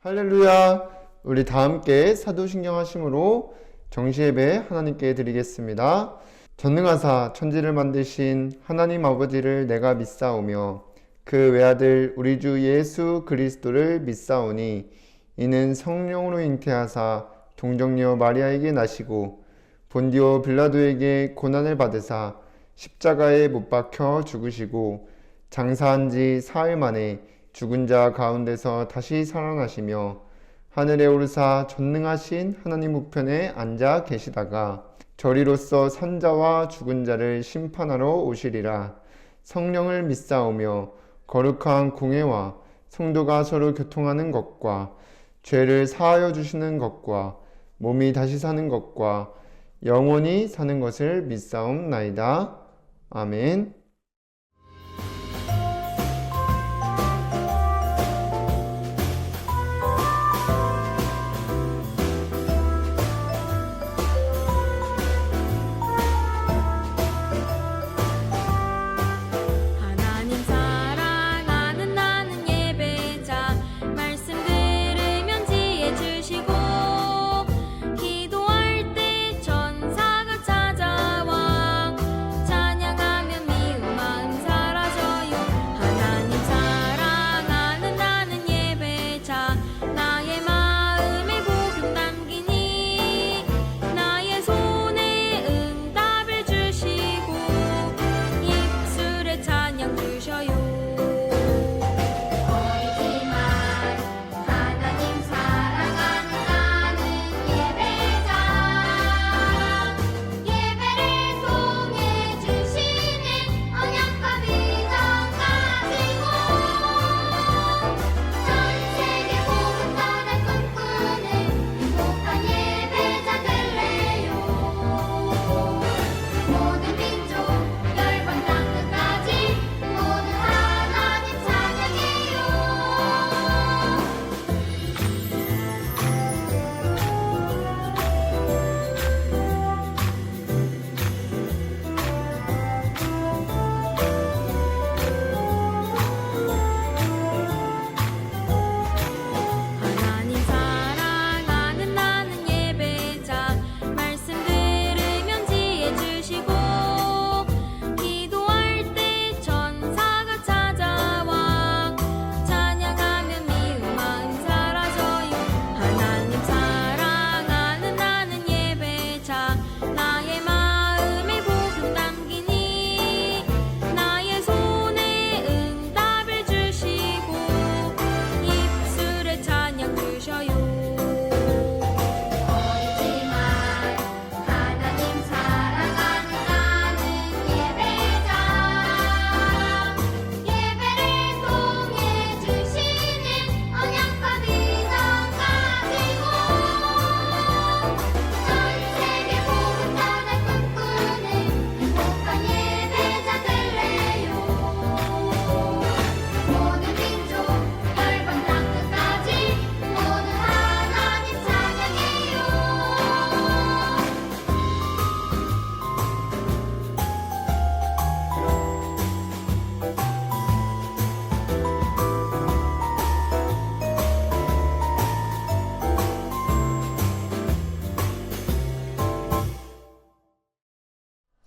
할렐루야! 우리 다 함께 사도신경 하심으로 정시예배 하나님께 드리겠습니다. 전능하사 천지를 만드신 하나님 아버지를 내가 믿사오며 그 외아들 우리 주 예수 그리스도를 믿사오니 이는 성령으로 잉태하사 동정녀 마리아에게 나시고 본디오 빌라도에게 고난을 받으사 십자가에 못 박혀 죽으시고 장사한 지 사흘 만에 죽은 자 가운데서 다시 살아나시며 하늘에 오르사 전능하신 하나님 우편에 앉아 계시다가 저리로서 산자와 죽은 자를 심판하러 오시리라. 성령을 믿사오며 거룩한 공회와 성도가 서로 교통하는 것과 죄를 사하여 주시는 것과 몸이 다시 사는 것과 영원히 사는 것을 믿사옵나이다. 아멘.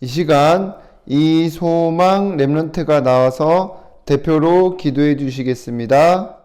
이 시간 이소망 렘넌트가 나와서 대표로 기도해 주시겠습니다.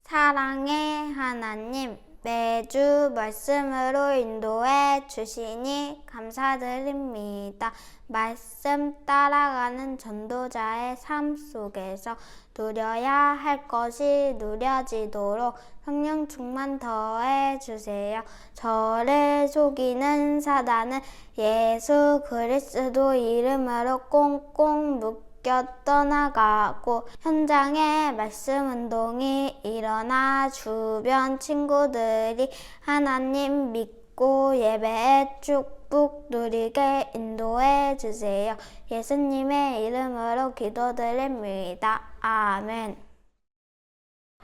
사랑의 하나님, 매주 말씀으로 인도해 주시니 감사드립니다. 말씀 따라가는 전도자의 삶 속에서 누려야 할 것이 누려지도록 성령 충만 더해 주세요. 저를 속이는 사단은 예수 그리스도 이름으로 꽁꽁 묶여 떠나가고 현장에 말씀 운동이 일어나 주변 친구들이 하나님 믿고 예배에 축복 누리게 인도해 주세요. 예수님의 이름으로 기도드립니다. 아멘.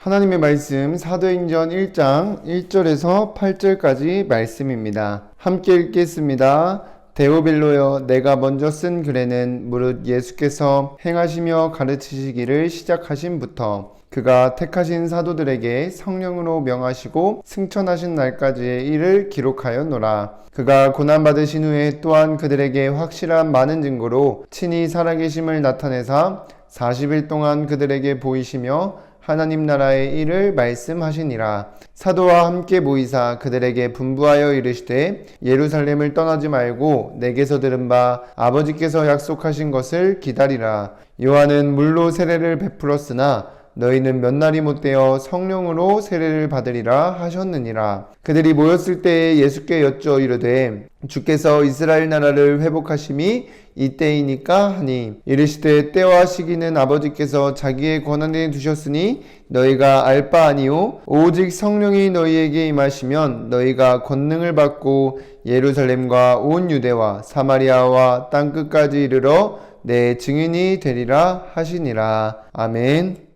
하나님의 말씀 사도행전 1장 1절에서 8절까지 말씀입니다. 함께 읽겠습니다. 데오빌로여, 내가 먼저 쓴 글에는 무릇 예수께서 행하시며 가르치시기를 시작하신부터 그가 택하신 사도들에게 성령으로 명하시고 승천하신 날까지의 일을 기록하였노라. 그가 고난받으신 후에 또한 그들에게 확실한 많은 증거로 친히 살아계심을 나타내사 40일 동안 그들에게 보이시며 하나님 나라의 일을 말씀하시니라. 사도와 함께 모이사 그들에게 분부하여 이르시되 예루살렘을 떠나지 말고 내게서 들은 바 아버지께서 약속하신 것을 기다리라. 요한은 물로 세례를 베풀었으나 너희는 몇 날이 못되어 성령으로 세례를 받으리라 하셨느니라. 그들이 모였을 때에 예수께 여쭈어 이르되 주께서 이스라엘 나라를 회복하심이 이때이니까 하니 이르시되 때와 시기는 아버지께서 자기의 권한에 두셨으니 너희가 알 바 아니요 오직 성령이 너희에게 임하시면 너희가 권능을 받고 예루살렘과 온 유대와 사마리아와 땅끝까지 이르러 내 증인이 되리라 하시니라. 아멘.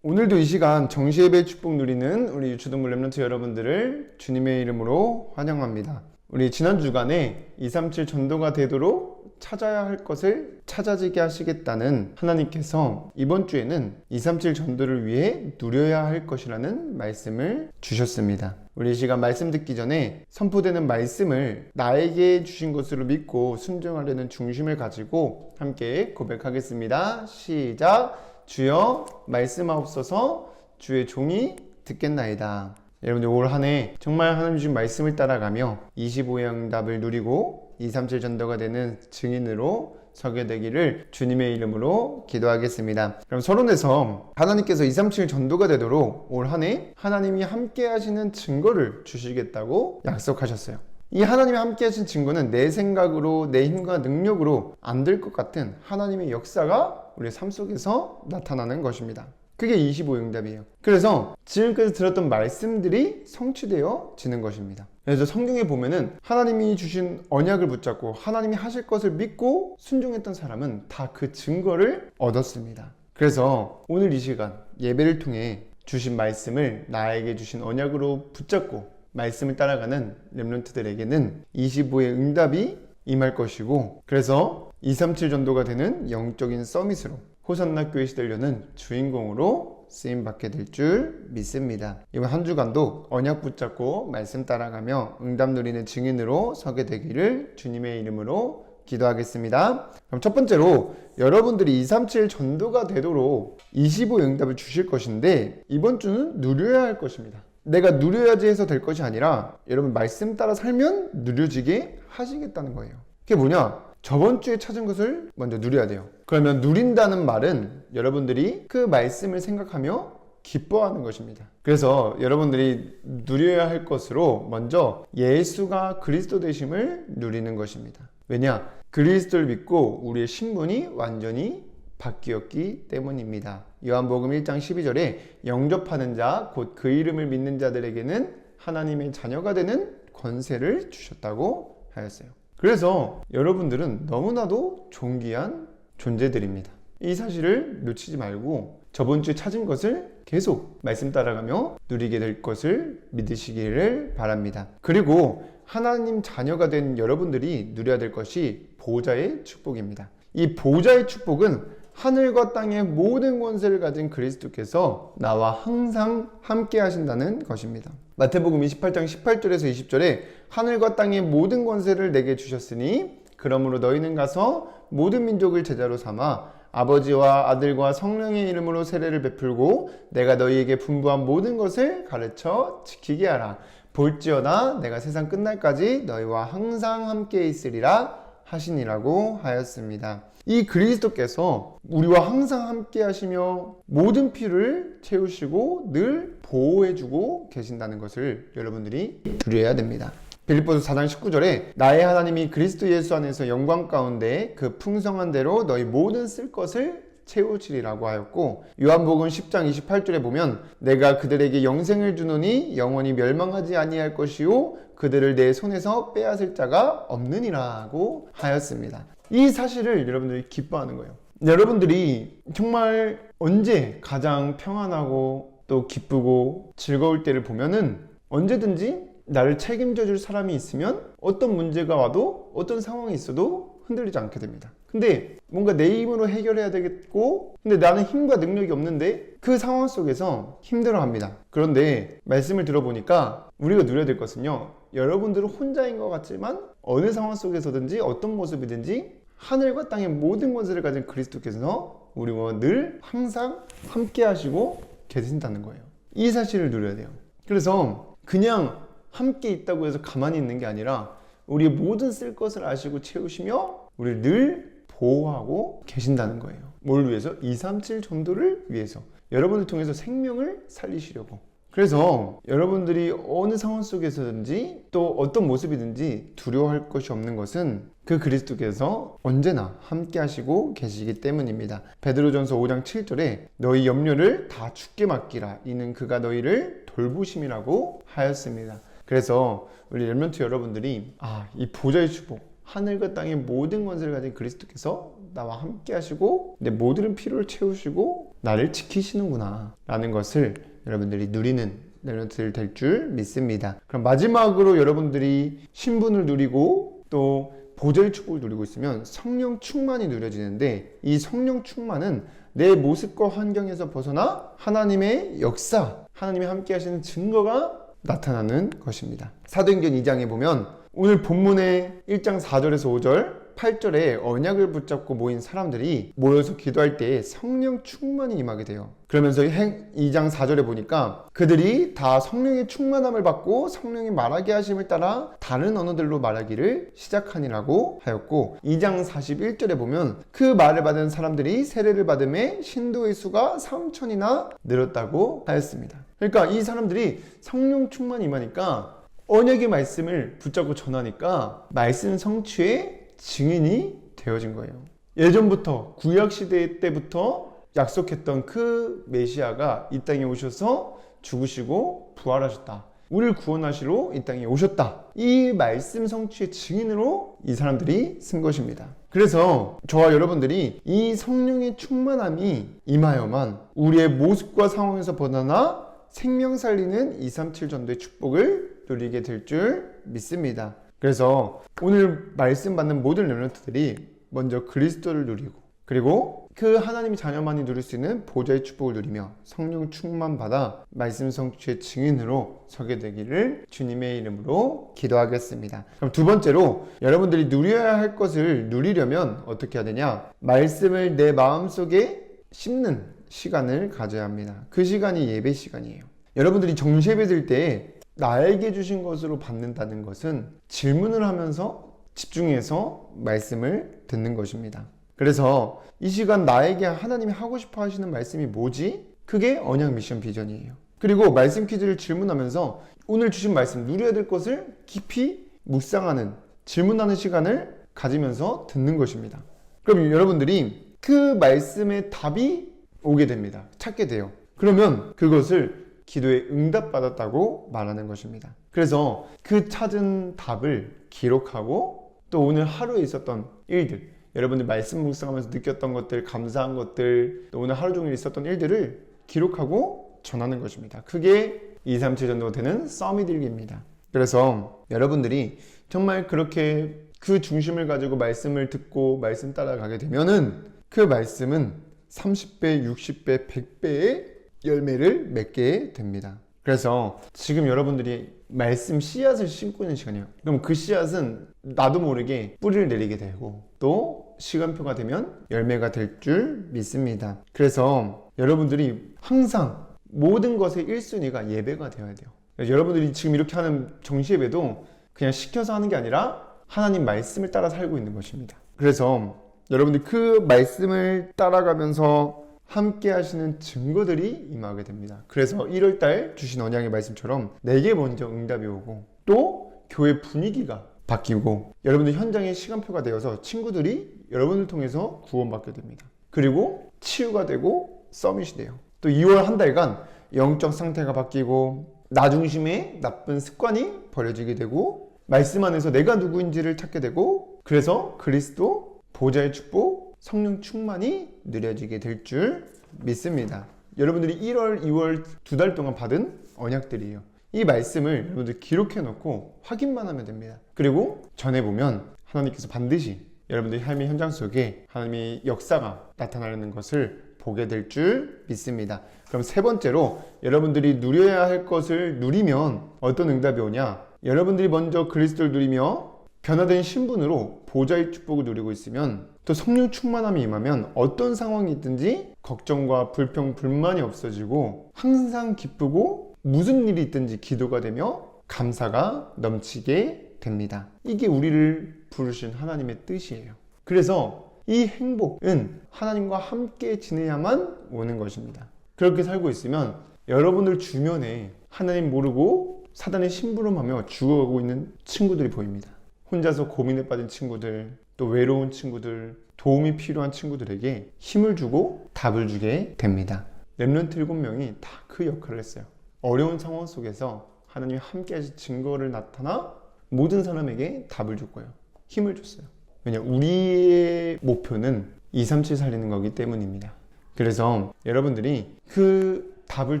오늘도 이 시간 정시예배 축복 누리는 우리 유초동물 렘넌트 여러분들을 주님의 이름으로 환영합니다. 우리 지난 주간에 237 전도가 되도록 찾아야 할 것을 찾아지게 하시겠다는 하나님께서 이번 주에는 237 전도를 위해 누려야 할 것이라는 말씀을 주셨습니다. 우리 이 시간 말씀 듣기 전에 선포되는 말씀을 나에게 주신 것으로 믿고 순종하려는 중심을 가지고 함께 고백하겠습니다. 시작! 주여 말씀하옵소서. 주의 종이 듣겠나이다. 여러분들 올 한 해 정말 하나님 주신 말씀을 따라가며 25의 응답을 누리고 237 전도가 되는 증인으로 서게 되기를 주님의 이름으로 기도하겠습니다. 그럼 서론에서 하나님께서 237 전도가 되도록 올 한 해 하나님이 함께 하시는 증거를 주시겠다고 약속하셨어요. 이 하나님이 함께 하신 증거는 내 생각으로 내 힘과 능력으로 안 될 것 같은 하나님의 역사가 우리 삶 속에서 나타나는 것입니다. 그게 25의 응답이에요. 그래서 지금까지 들었던 말씀들이 성취되어지는 것입니다. 그래서 성경에 보면은 하나님이 주신 언약을 붙잡고 하나님이 하실 것을 믿고 순종했던 사람은 다 그 증거를 얻었습니다. 그래서 오늘 이 시간 예배를 통해 주신 말씀을 나에게 주신 언약으로 붙잡고 말씀을 따라가는 렘넌트들에게는 25의 응답이 임할 것이고, 그래서 237 전도가 되는 영적인 서밋으로 호산나 교회 시대려는 주인공으로 쓰임받게 될 줄 믿습니다. 이번 한 주간도 언약 붙잡고 말씀 따라가며 응답 누리는 증인으로 서게 되기를 주님의 이름으로 기도하겠습니다. 그럼 첫 번째로 여러분들이 237 전도가 되도록 25의 응답을 주실 것인데 이번 주는 누려야 할 것입니다. 내가 누려야지 해서 될 것이 아니라 여러분 말씀 따라 살면 누려지게 하시겠다는 거예요. 그게 뭐냐? 저번 주에 찾은 것을 먼저 누려야 돼요. 그러면 누린다는 말은 여러분들이 그 말씀을 생각하며 기뻐하는 것입니다. 그래서 여러분들이 누려야 할 것으로 먼저 예수가 그리스도 되심을 누리는 것입니다. 왜냐? 그리스도를 믿고 우리의 신분이 완전히 바뀌었기 때문입니다. 요한복음 1장 12절에 영접하는 자, 곧 그 이름을 믿는 자들에게는 하나님의 자녀가 되는 권세를 주셨다고 하였어요. 그래서 여러분들은 너무나도 존귀한 존재들입니다. 이 사실을 놓치지 말고 저번 주에 찾은 것을 계속 말씀 따라가며 누리게 될 것을 믿으시기를 바랍니다. 그리고 하나님 자녀가 된 여러분들이 누려야 될 것이 보좌의 축복입니다. 이 보좌의 축복은 하늘과 땅의 모든 권세를 가진 그리스도께서 나와 항상 함께 하신다는 것입니다. 마태복음 28장 18절에서 20절에 하늘과 땅의 모든 권세를 내게 주셨으니 그러므로 너희는 가서 모든 민족을 제자로 삼아 아버지와 아들과 성령의 이름으로 세례를 베풀고 내가 너희에게 분부한 모든 것을 가르쳐 지키게 하라. 볼지어다 내가 세상 끝날까지 너희와 항상 함께 있으리라 하시니라고 하였습니다. 이 그리스도께서 우리와 항상 함께 하시며 모든 필요를 채우시고 늘 보호해주고 계신다는 것을 여러분들이 누려야 됩니다. 빌립보서 4장 19절에 나의 하나님이 그리스도 예수 안에서 영광 가운데 그 풍성한 대로 너희 모든 쓸 것을 채우시리라고 하였고, 요한복음 10장 28절에 보면 내가 그들에게 영생을 주노니 영원히 멸망하지 아니할 것이요 그들을 내 손에서 빼앗을 자가 없느니라고 하였습니다. 이 사실을 여러분들이 기뻐하는 거예요. 여러분들이 정말 언제 가장 평안하고 또 기쁘고 즐거울 때를 보면은 언제든지 나를 책임져 줄 사람이 있으면 어떤 문제가 와도 어떤 상황이 있어도 흔들리지 않게 됩니다. 근데 뭔가 내 힘으로 해결해야 되겠고 근데 나는 힘과 능력이 없는데 그 상황 속에서 힘들어합니다. 그런데 말씀을 들어보니까 우리가 누려야 될 것은요, 여러분들은 혼자인 것 같지만 어느 상황 속에서든지 어떤 모습이든지 하늘과 땅의 모든 권세를 가진 그리스도께서 우리와 늘 항상 함께 하시고 계신다는 거예요. 이 사실을 누려야 돼요. 그래서 그냥 함께 있다고 해서 가만히 있는 게 아니라 우리의 모든 쓸 것을 아시고 채우시며 우리를 늘 보호하고 계신다는 거예요. 뭘 위해서? 237 전도를 위해서. 여러분을 통해서 생명을 살리시려고. 그래서 여러분들이 어느 상황 속에서든지 또 어떤 모습이든지 두려워할 것이 없는 것은 그 그리스도께서 언제나 함께 하시고 계시기 때문입니다. 베드로전서 5장 7절에 너희 염려를 다 주께 맡기라 이는 그가 너희를 돌보심이라고 하였습니다. 그래서 우리 렘넌트 여러분들이 이 보좌의 축복, 하늘과 땅의 모든 권세를 가진 그리스도께서 나와 함께 하시고 내 모든 필요를 채우시고 나를 지키시는구나 라는 것을 여러분들이 누리는 렘넌트들 될 줄 믿습니다. 그럼 마지막으로 여러분들이 신분을 누리고 또 보좌의 축복을 누리고 있으면 성령 충만이 누려지는데 이 성령 충만은 내 모습과 환경에서 벗어나 하나님의 역사, 하나님이 함께 하시는 증거가 나타나는 것입니다. 사도행전 2장에 보면 오늘 본문의 1장 4절에서 5절 8절에 언약을 붙잡고 모인 사람들이 모여서 기도할 때 성령 충만이 임하게 돼요. 그러면서 2장 4절에 보니까 그들이 다 성령의 충만함을 받고 성령이 말하게 하심을 따라 다른 언어들로 말하기를 시작하니라고 하였고 2장 41절에 보면 그 말을 받은 사람들이 세례를 받음에 신도의 수가 3천이나 늘었다고 하였습니다. 그러니까 이 사람들이 성령 충만이 임하니까 언약의 말씀을 붙잡고 전하니까 말씀 성취의 증인이 되어진 거예요. 예전부터 구약시대 때부터 약속했던 그 메시아가 이 땅에 오셔서 죽으시고 부활하셨다. 우리를 구원하시러 이 땅에 오셨다. 이 말씀 성취의 증인으로 이 사람들이 쓴 것입니다. 그래서 저와 여러분들이 이 성령의 충만함이 임하여만 우리의 모습과 상황에서 벗어나 생명 살리는 237 전도의 축복을 누리게 될 줄 믿습니다. 그래서 오늘 말씀 받는 모든 렘넌트들이 먼저 그리스도를 누리고 그리고 그 하나님의 자녀만이 누릴 수 있는 보좌의 축복을 누리며 성령 충만 받아 말씀 성취의 증인으로 서게 되기를 주님의 이름으로 기도하겠습니다. 그럼 두 번째로 여러분들이 누려야 할 것을 누리려면 어떻게 해야 되냐? 말씀을 내 마음속에 심는 시간을 가져야 합니다. 그 시간이 예배 시간이에요. 여러분들이 정시예배 드릴 때 나에게 주신 것으로 받는다는 것은 질문을 하면서 집중해서 말씀을 듣는 것입니다. 그래서 이 시간 나에게 하나님이 하고 싶어 하시는 말씀이 뭐지? 그게 언약 미션 비전이에요. 그리고 말씀 퀴즈를 질문하면서 오늘 주신 말씀 누려야 될 것을 깊이 묵상하는 질문하는 시간을 가지면서 듣는 것입니다. 그럼 여러분들이 그 말씀의 답이 오게 됩니다. 찾게 돼요. 그러면 그것을 기도에 응답받았다고 말하는 것입니다. 그래서 그 찾은 답을 기록하고 또 오늘 하루에 있었던 일들, 여러분들 말씀 묵상하면서 느꼈던 것들, 감사한 것들, 또 오늘 하루 종일 있었던 일들을 기록하고 전하는 것입니다. 그게 237 전도가 되는 서밋 일기입니다. 그래서 여러분들이 정말 그렇게 그 중심을 가지고 말씀을 듣고 말씀 따라가게 되면은 그 말씀은 30배, 60배, 100배의 열매를 맺게 됩니다. 그래서 지금 여러분들이 말씀 씨앗을 심고 있는 시간이에요. 그럼 그 씨앗은 나도 모르게 뿌리를 내리게 되고 또 시간표가 되면 열매가 될 줄 믿습니다. 그래서 여러분들이 항상 모든 것의 1순위가 예배가 되어야 돼요. 여러분들이 지금 이렇게 하는 정시예배도 그냥 시켜서 하는 게 아니라 하나님 말씀을 따라 살고 있는 것입니다. 그래서 여러분들 그 말씀을 따라가면서 함께 하시는 증거들이 임하게 됩니다. 그래서 1월달 주신 언약의 말씀처럼 내게 먼저 응답이 오고 또 교회 분위기가 바뀌고 여러분들 현장의 시간표가 되어서 친구들이 여러분을 통해서 구원받게 됩니다. 그리고 치유가 되고 서밋이 돼요. 또 2월 한 달간 영적 상태가 바뀌고 나 중심의 나쁜 습관이 버려지게 되고 말씀 안에서 내가 누구인지를 찾게 되고 그래서 그리스도, 보좌의 축복, 성령 충만이 누려지게 될 줄 믿습니다. 여러분들이 1월, 2월 2달 동안 받은 언약들이에요. 이 말씀을 여러분들 기록해 놓고 확인만 하면 됩니다. 그리고 전해보면 하나님께서 반드시 여러분들의 삶의 현장 속에 하나님의 역사가 나타나는 것을 보게 될 줄 믿습니다. 그럼 세 번째로 여러분들이 누려야 할 것을 누리면 어떤 응답이 오냐? 여러분들이 먼저 그리스도를 누리며 변화된 신분으로 보좌의 축복을 누리고 있으면 또 성령 충만함이 임하면 어떤 상황이 있든지 걱정과 불평, 불만이 없어지고 항상 기쁘고 무슨 일이 있든지 기도가 되며 감사가 넘치게 됩니다. 이게 우리를 부르신 하나님의 뜻이에요. 그래서 이 행복은 하나님과 함께 지내야만 오는 것입니다. 그렇게 살고 있으면 여러분들 주변에 하나님 모르고 사단의 심부름하며 죽어가고 있는 친구들이 보입니다. 혼자서 고민에 빠진 친구들, 또 외로운 친구들, 도움이 필요한 친구들에게 힘을 주고 답을 주게 됩니다. 렘넌트 7명이 다 그 역할을 했어요. 어려운 상황 속에서 하나님이 함께 하신 증거를 나타나 모든 사람에게 답을 줬고요. 힘을 줬어요. 왜냐, 우리의 목표는 237 살리는 거기 때문입니다. 그래서 여러분들이 그 답을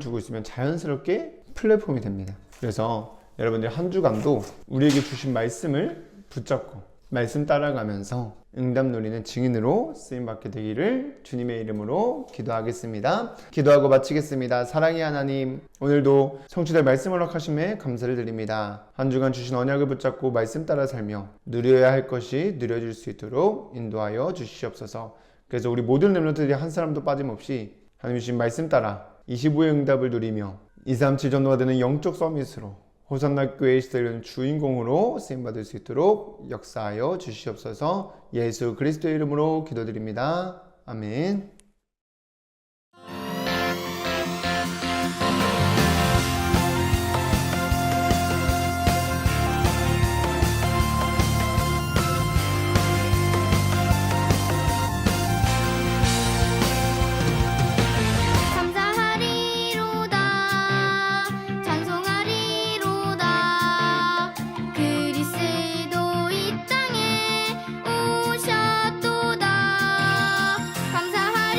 주고 있으면 자연스럽게 플랫폼이 됩니다. 그래서 여러분들 한 주간도 우리에게 주신 말씀을 붙잡고 말씀 따라가면서 응답 누리는 증인으로 쓰임받게 되기를 주님의 이름으로 기도하겠습니다. 기도하고 마치겠습니다. 사랑의 하나님, 오늘도 성취될 말씀을 허락하심에 감사를 드립니다. 한 주간 주신 언약을 붙잡고 말씀 따라 살며 누려야 할 것이 누려질 수 있도록 인도하여 주시옵소서. 그래서 우리 모든 렘넌트들이 한 사람도 빠짐없이 하나님 주신 말씀 따라 25의 응답을 누리며 237 전도가 되는 영적 서밋으로 호산나 교회의 시대를 주인공으로 쓰임받을 수 있도록 역사하여 주시옵소서. 예수 그리스도의 이름으로 기도드립니다. 아멘. 그리스도 이 땅에 오셨도다. 감사하리로다.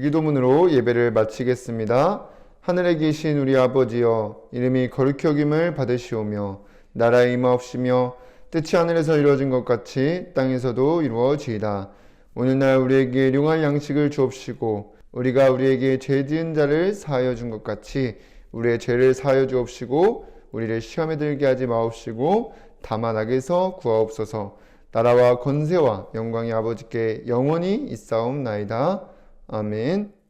주기도문으로 예배를 마치겠습니다. 하늘에 계신 우리 아버지여, 이름이 거룩히 여김을 받으시오며 나라에 임하옵시며 뜻이 하늘에서 이루어진 것 같이 땅에서도 이루어지이다. 오늘날 우리에게 일용할 양식을 주옵시고 우리가 우리에게 죄 지은 자를 사하여 준 것 같이 우리의 죄를 사하여 주옵시고 우리를 시험에 들게 하지 마옵시고 다만 악에서 구하옵소서. 나라와 권세와 영광이 아버지께 영원히 있사옵나이다. 아멘.